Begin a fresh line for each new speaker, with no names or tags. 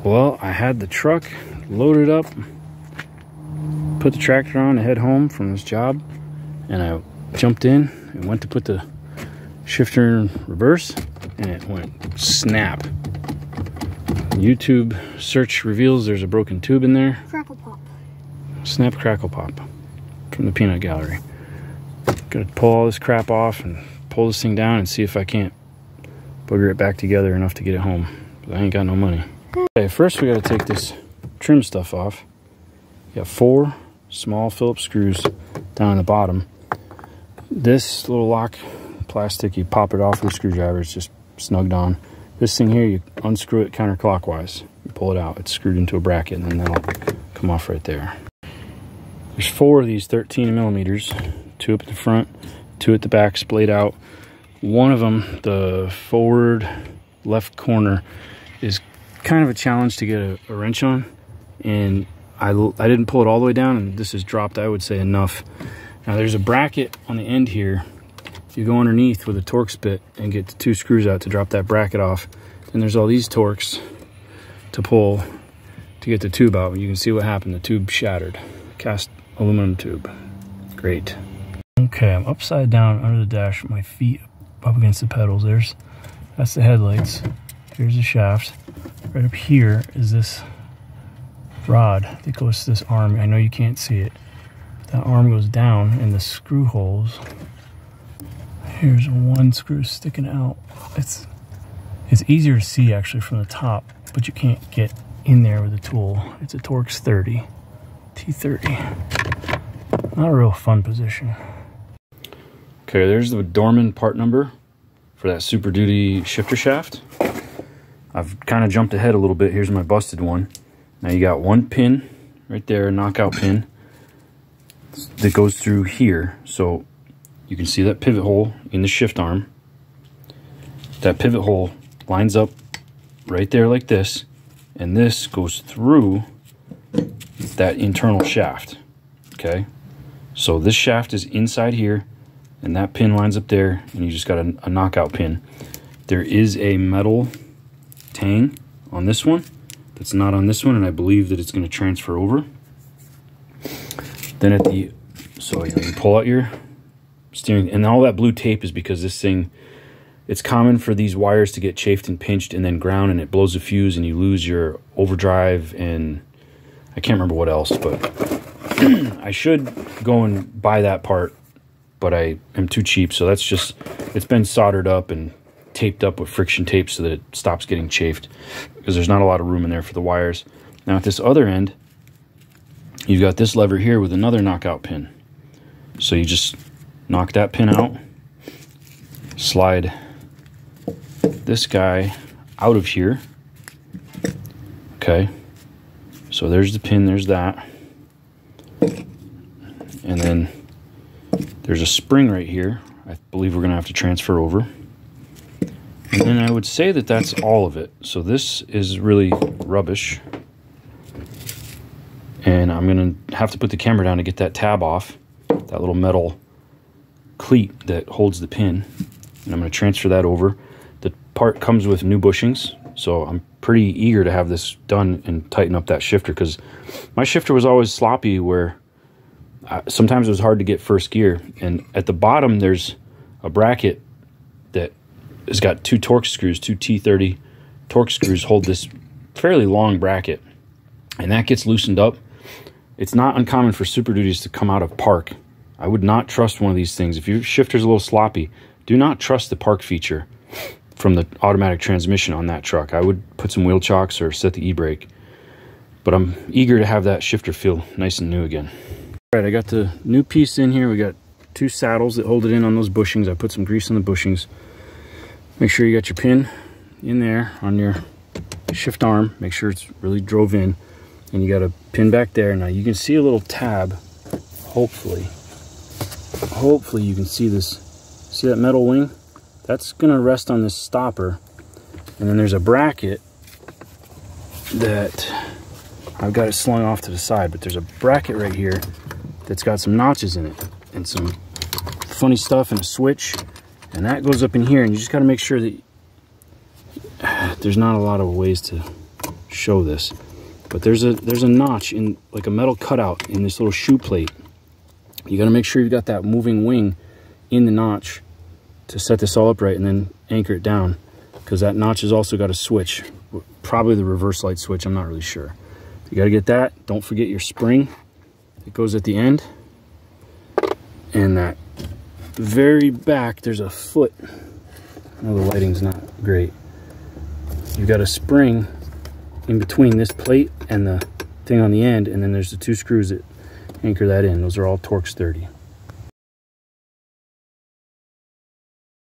Well, I had the truck loaded up, put the tractor on to head home from this job, and I jumped in and went to put the shifter in reverse, and it went snap. YouTube search reveals there's a broken tube in there.
Crackle pop.
Snap, crackle, pop from the peanut gallery. Gotta pull all this crap off and pull this thing down and see if I can't booger it back together enough to get it home. But I ain't got no money. Okay, first we gotta take this trim stuff off. You got 4 small Phillips screws down on the bottom. This little lock plastic, you pop it off with a screwdriver, it's just snugged on. This thing here, you unscrew it counterclockwise. You pull it out, it's screwed into a bracket, and then that'll come off right there. There's 4 of these 13 millimeters, 2 up at the front, 2 at the back, splayed out. One of them, the forward left corner, is kind of a challenge to get a wrench on, and I didn't pull it all the way down, and this is dropped, I would say, enough. Now there's a bracket on the end here. You go underneath with a Torx bit and get the 2 screws out to drop that bracket off. Then there's all these Torx to pull to get the tube out. You can see what happened. The tube shattered. Cast aluminum tube. Great. Okay, I'm upside down under the dash with my feet up against the pedals. That's the headlights. Here's the shaft. Right up here is this rod that goes to this arm. I know you can't see it. That arm goes down, and the screw holes. Here's 1 screw sticking out. It's easier to see actually from the top, but you can't get in there with a tool. It's a Torx 30, T30. Not a real fun position. Okay, there's the Dorman part number for that Super Duty shifter shaft. I've kind of jumped ahead a little bit. Here's my busted one. Now you got 1 pin right there, a knockout pin that goes through here. So you can see that pivot hole in the shift arm. That pivot hole lines up right there like this, and this goes through that internal shaft. Okay, so this shaft is inside here, and that pin lines up there, and you just got a knockout pin. There is a metal tang on this one that's not on this one, and I believe that it's going to transfer over. Then at the, so you pull out your steering, and all that blue tape is because this thing, it's common for these wires to get chafed and pinched and then ground, and it blows a fuse and you lose your overdrive, and I can't remember what else, but I should go and buy that part, but I am too cheap. So that's just, it's been soldered up and taped up with friction tape so that it stops getting chafed, because there's not a lot of room in there for the wires. Now at this other end, you've got this lever here with another knockout pin. So you just knock that pin out, slide this guy out of here. Okay, so there's the pin, there's that. And then there's a spring right here. I believe we're gonna have to transfer over. And then I would say that that's all of it. So this is really rubbish. And I'm gonna have to put the camera down to get that tab off, that little metal cleat that holds the pin. And I'm gonna transfer that over. The part comes with new bushings, so I'm pretty eager to have this done and tighten up that shifter, because my shifter was always sloppy where sometimes it was hard to get first gear. And at the bottom there's a bracket that has got 2 Torx screws, 2 T30 Torx screws hold this fairly long bracket, and that gets loosened up. It's not uncommon for Super Duties to come out of park. I would not trust one of these things. If your shifter's a little sloppy, do not trust the park feature from the automatic transmission on that truck. I would put some wheel chocks or set the e-brake. But I'm eager to have that shifter feel nice and new again. All right, I got the new piece in here. We got 2 saddles that hold it in on those bushings. I put some grease on the bushings. Make sure you got your pin in there on your shift arm. Make sure it's really drove in. And you got a pin back there. Now you can see a little tab, hopefully you can see this. See that metal wing? That's gonna rest on this stopper. And then there's a bracket that I've got it slung off to the side, but there's a bracket right here that's got some notches in it and some funny stuff and a switch, and that goes up in here, and you just got to make sure that there's not a lot of ways to show this, but there's a notch in, like a metal cutout in this little shoe plate. You got to make sure you got that moving wing in the notch to set this all up right, and then anchor it down, because that notch has also got a switch, probably the reverse light switch, I'm not really sure. You got to get that. Don't forget your spring. It goes at the end, and that very back there's a foot. I know the lighting's not great. You've got a spring in between this plate and the thing on the end, and then there's the 2 screws that anchor that in. Those are all Torx 30.